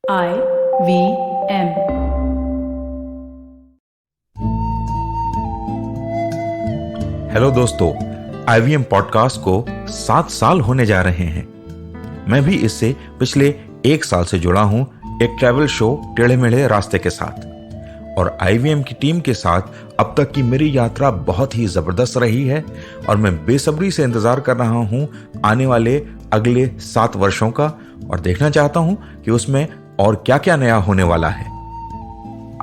IVM। Hello दोस्तों, IVM podcast को 7 साल होने जा रहे हैं। मैं भी इससे पिछले 1 साल से जुड़ा हूं एक ट्रैवल शो टेढ़े मेढ़े रास्ते के साथ। और IVM की टीम के साथ अब तक की मेरी यात्रा बहुत ही जबरदस्त रही है और मैं बेसब्री से इंतजार कर रहा हूं आने वाले अगले 7 वर्षों का और देखना चाहता हूं कि उसमें और क्या क्या नया होने वाला है।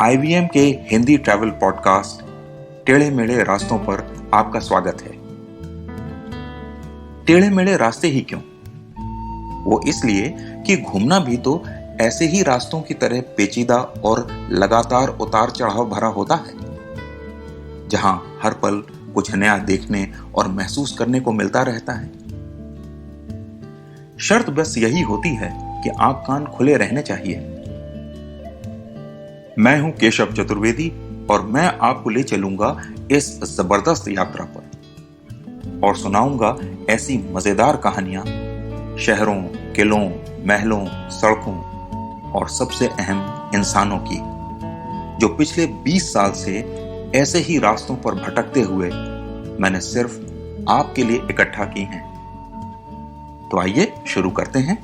IVM के हिंदी ट्रैवल पॉडकास्ट टेढ़े मेढ़े रास्तों पर आपका स्वागत है। टेढ़े मेढ़े रास्ते ही क्यों? वो इसलिए कि घूमना भी तो ऐसे ही रास्तों की तरह पेचीदा और लगातार उतार चढ़ाव भरा होता है, जहां हर पल कुछ नया देखने और महसूस करने को मिलता रहता है। शर्त बस यही होती है कि आंख कान खुले रहने चाहिए। मैं हूं केशव चतुर्वेदी और मैं आपको ले चलूंगा इस जबरदस्त यात्रा पर और सुनाऊंगा ऐसी मजेदार कहानियां शहरों, किलों, महलों, सड़कों और सबसे अहम इंसानों की, जो पिछले 20 साल से ऐसे ही रास्तों पर भटकते हुए मैंने सिर्फ आपके लिए इकट्ठा की हैं। तो आइए शुरू करते हैं।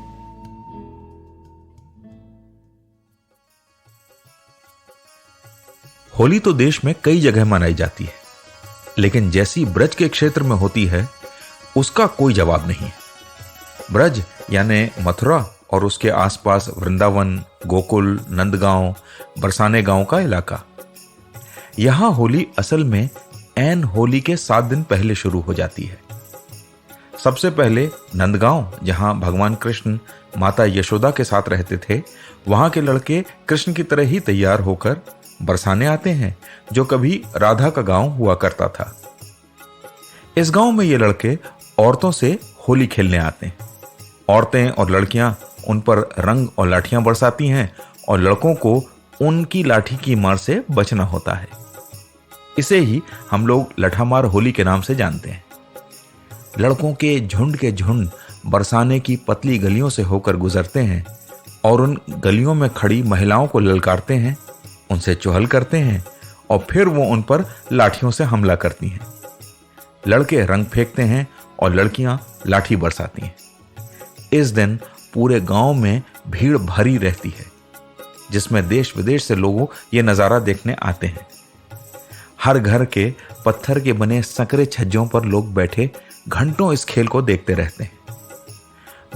होली तो देश में कई जगह मनाई जाती है, लेकिन जैसी ब्रज के क्षेत्र में होती है उसका कोई जवाब नहीं। ब्रज यानी मथुरा और उसके आसपास वृंदावन, गोकुल, नंदगांव, बरसाने गांव का इलाका। यहां होली असल में ऐन होली के 7 दिन पहले शुरू हो जाती है। सबसे पहले नंदगांव, जहां भगवान कृष्ण माता यशोदा के साथ रहते थे, वहां के लड़के कृष्ण की तरह ही तैयार होकर बरसाने आते हैं, जो कभी राधा का गांव हुआ करता था। इस गांव में ये लड़के औरतों से होली खेलने आते हैं। औरतें और लड़कियां उन पर रंग और लाठियां बरसाती हैं और लड़कों को उनकी लाठी की मार से बचना होता है। इसे ही हम लोग लठामार होली के नाम से जानते हैं। लड़कों के झुंड बरसाने की पतली गलियों से होकर गुजरते हैं और उन गलियों में खड़ी महिलाओं को ललकारते हैं, उनसे चुहल करते हैं और फिर वो उन पर लाठियों से हमला करती हैं। लड़के रंग फेंकते हैं और लड़कियां लाठी बरसाती हैं। इस दिन पूरे गांव में भीड़ भरी रहती है, जिसमें देश विदेश से लोग ये नजारा देखने आते हैं। हर घर के पत्थर के बने संकरे छज्जों पर लोग बैठे घंटों इस खेल को देखते रहते हैं।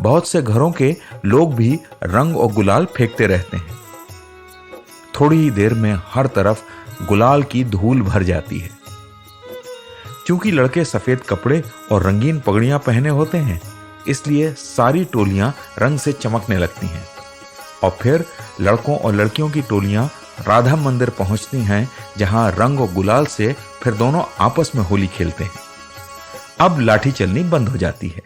बहुत से घरों के लोग भी रंग और गुलाल फेंकते रहते हैं। थोड़ी ही देर में हर तरफ गुलाल की धूल भर जाती है। क्योंकि लड़के सफेद कपड़े और रंगीन पगड़ियां पहने होते हैं, इसलिए सारी टोलियां रंग से चमकने लगती हैं। और फिर लड़कों और लड़कियों की टोलियां राधा मंदिर पहुंचती हैं, जहां रंग और गुलाल से फिर दोनों आपस में होली खेलते हैं। अब लाठी चलनी बंद हो जाती है।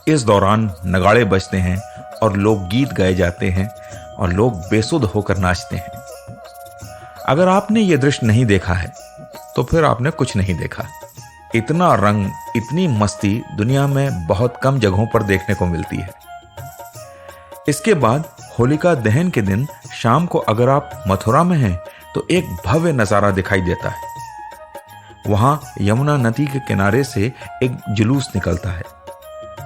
इस दौरान नगाड़े बजते हैं और लोग गीत गाए जाते हैं और लोग बेसुध होकर नाचते हैं। अगर आपने यह दृश्य नहीं देखा है तो फिर आपने कुछ नहीं देखा। इतना रंग, इतनी मस्ती दुनिया में बहुत कम जगहों पर देखने को मिलती है। इसके बाद होलिका दहन के दिन शाम को अगर आप मथुरा में हैं तो एक भव्य नजारा दिखाई देता है। वहां यमुना नदी के किनारे से एक जुलूस निकलता है,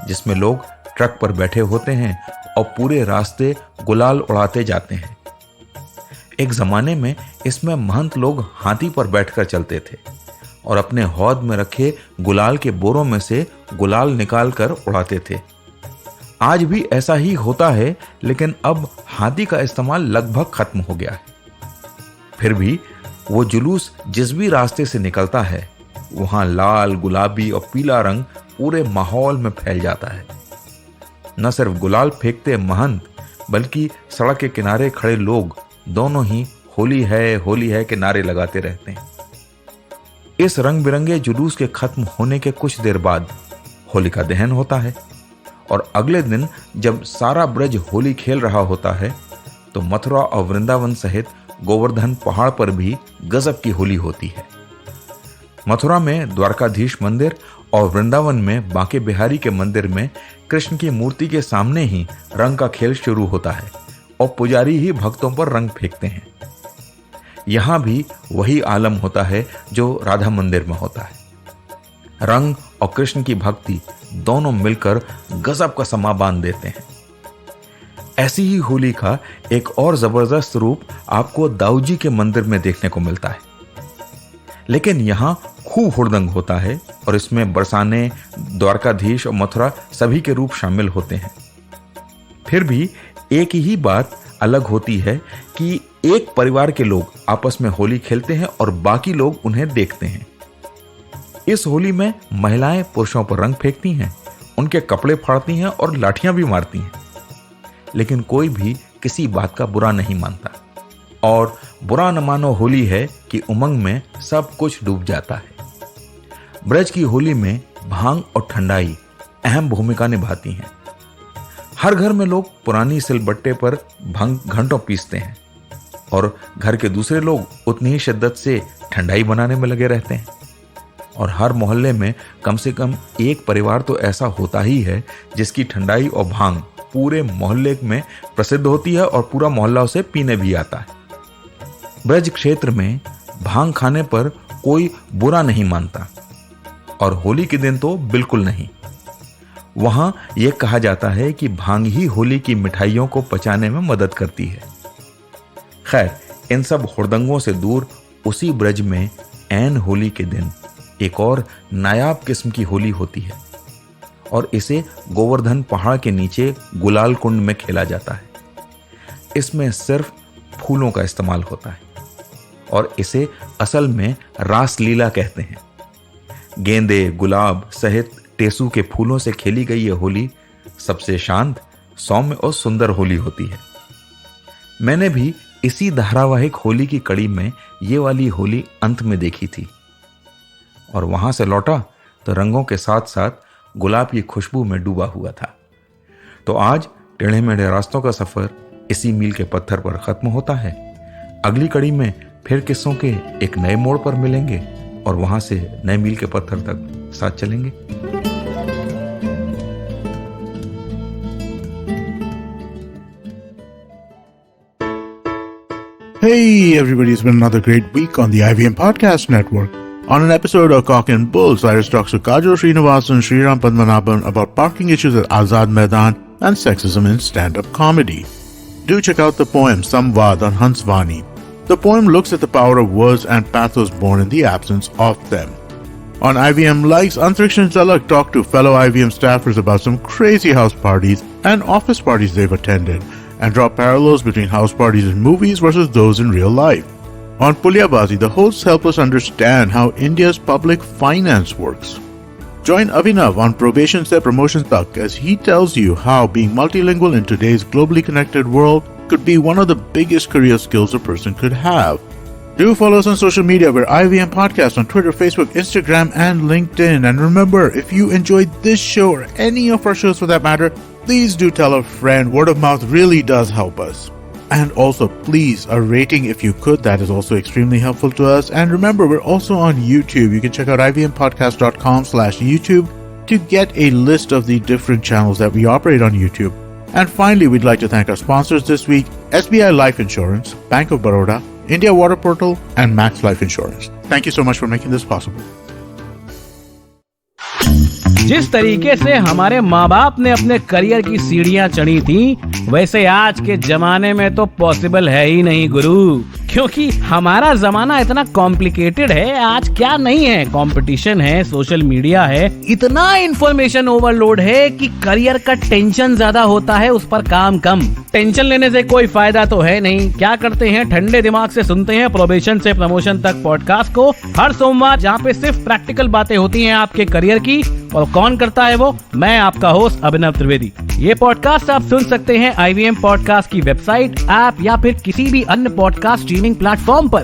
जिसमें लोग ट्रक पर बैठे होते हैं और पूरे रास्ते गुलाल उड़ाते जाते हैं। एक जमाने में इसमें महंत लोग हाथी पर बैठकर चलते थे और अपने हौद में रखे गुलाल के बोरों में से गुलाल निकालकर उड़ाते थे। आज भी ऐसा ही होता है, लेकिन अब हाथी का इस्तेमाल लगभग खत्म हो गया है। फिर भी वो जुलूस जिस भी रास्ते से निकलता है, वहां लाल, गुलाबी और पीला रंग पूरे माहौल में फैल जाता है। न सिर्फ गुलाल फेंकते महंत, बल्कि सड़क के किनारे खड़े लोग दोनों ही होली है के नारे लगाते रहते हैं। इस रंग बिरंगे जुलूस के खत्म होने के कुछ देर बाद होलिका दहन होता है और अगले दिन जब सारा ब्रज होली खेल रहा होता है, तो मथुरा और वृंदावन सहित गोवर्धन पहाड़ पर भी गजब की होली होती है। मथुरा में द्वारकाधीश मंदिर और वृंदावन में बांके बिहारी के मंदिर में कृष्ण की मूर्ति के सामने ही रंग का खेल शुरू होता है और पुजारी ही भक्तों पर रंग फेंकते हैं। यहां भी वही आलम होता है जो राधा मंदिर में होता है। रंग और कृष्ण की भक्ति दोनों मिलकर गजब का समा बांध देते हैं। ऐसी ही होली का एक और जबरदस्त रूप आपको दाऊजी के मंदिर में देखने को मिलता है, लेकिन यहां खूब हुड़दंग होता है और इसमें बरसाने, द्वारकाधीश और मथुरा सभी के रूप शामिल होते हैं। फिर भी एक ही बात अलग होती है कि एक परिवार के लोग आपस में होली खेलते हैं और बाकी लोग उन्हें देखते हैं। इस होली में महिलाएं पुरुषों पर रंग फेंकती हैं, उनके कपड़े फाड़ती हैं और लाठियां भी मारती हैं, लेकिन कोई भी किसी बात का बुरा नहीं मानता। और बुरा न मानो होली है कि उमंग में सब कुछ डूब जाता है। ब्रज की होली में भांग और ठंडाई अहम भूमिका निभाती हैं। हर घर में लोग पुरानी सिलबट्टे पर भांग घंटों पीसते हैं और घर के दूसरे लोग उतनी ही शिद्दत से ठंडाई बनाने में लगे रहते हैं। और हर मोहल्ले में कम से कम एक परिवार तो ऐसा होता ही है जिसकी ठंडाई और भांग पूरे मोहल्ले में प्रसिद्ध होती है और पूरा मोहल्ला उसे पीने भी आता है। ब्रज क्षेत्र में भांग खाने पर कोई बुरा नहीं मानता और होली के दिन तो बिल्कुल नहीं। वहां यह कहा जाता है कि भांग ही होली की मिठाइयों को पचाने में मदद करती है। खैर, इन सब हुड़दंगों से दूर उसी ब्रज में ऐन होली के दिन एक और नायाब किस्म की होली होती है और इसे गोवर्धन पहाड़ के नीचे गुलाल कुंड में खेला जाता है। इसमें सिर्फ फूलों का इस्तेमाल होता है और इसे असल में रासलीला कहते हैं। गेंदे, गुलाब सहित टेसू के फूलों से खेली गई यह होली सबसे शांत, सौम्य और सुंदर होली होती है। मैंने भी इसी धारावाहिक होली की कड़ी में ये वाली होली अंत में देखी थी और वहां से लौटा तो रंगों के साथ साथ गुलाब की खुशबू में डूबा हुआ था। तो आज टेढ़े मेढ़े रास्तों का सफर इसी मील के पत्थर पर खत्म होता है। अगली कड़ी में फिर किस्सों के एक नए मोड़ पर मिलेंगे और वहां से नए मील के पत्थर तक साथ चलेंगे। Hey everybody, it's been another great week on the IVM Podcast Network. On an episode of Cock and Bull, Cyrus talks to Kajol Srinivasan and Sriram Padmanabhan about parking issues at Azad Maidan and sexism in stand-up comedy. Do check out the poem Samvad on Hansvani. The poem looks at the power of words and pathos born in the absence of them. On IVM Likes, Antriksh and Zalak talk to fellow IVM staffers about some crazy house parties and office parties they've attended, and draw parallels between house parties in movies versus those in real life. On Pulyabazi, the hosts help us understand how India's public finance works. Join Avinav on Probation Se Promotion Tak as he tells you how being multilingual in today's globally connected world could be one of the biggest career skills a person could have. Do follow us on social media. We're IVM Podcast on Twitter, Facebook, Instagram, and LinkedIn. And remember, if you enjoyed this show or any of our shows for that matter, please do tell a friend. Word of mouth really does help us. And also, please, a rating if you could. That is also extremely helpful to us. And remember, we're also on YouTube. You can check out ivmpodcast.com/YouTube to get a list of the different channels that we operate on YouTube. And finally, we'd like to thank our sponsors this week, SBI Life Insurance, Bank of Baroda, India Water Portal, and Max Life Insurance. Thank you so much for making this possible. जिस तरीके से हमारे माँ बाप ने अपने career की सीढ़ियां चढ़ी थी, वैसे आज के जमाने में तो पॉसिबल है ही नहीं गुरु, क्योंकि हमारा जमाना इतना कॉम्प्लिकेटेड है। आज क्या नहीं है, कंपटीशन है, सोशल मीडिया है, इतना इंफॉर्मेशन ओवरलोड है कि करियर का टेंशन ज्यादा होता है, उस पर काम कम। टेंशन लेने से कोई फायदा तो है नहीं। क्या करते हैं, ठंडे दिमाग से सुनते हैं प्रोबेशन से प्रमोशन तक पॉडकास्ट को हर सोमवार, जहाँ पे सिर्फ प्रैक्टिकल बातें होती हैं आपके करियर की। और कौन करता है वो? मैं आपका होस्ट अभिनव त्रिवेदी। ये पॉडकास्ट आप सुन सकते हैं IVM पॉडकास्ट की वेबसाइट, ऐप या फिर किसी भी अन्य पॉडकास्ट स्ट्रीमिंग प्लेटफॉर्म पर।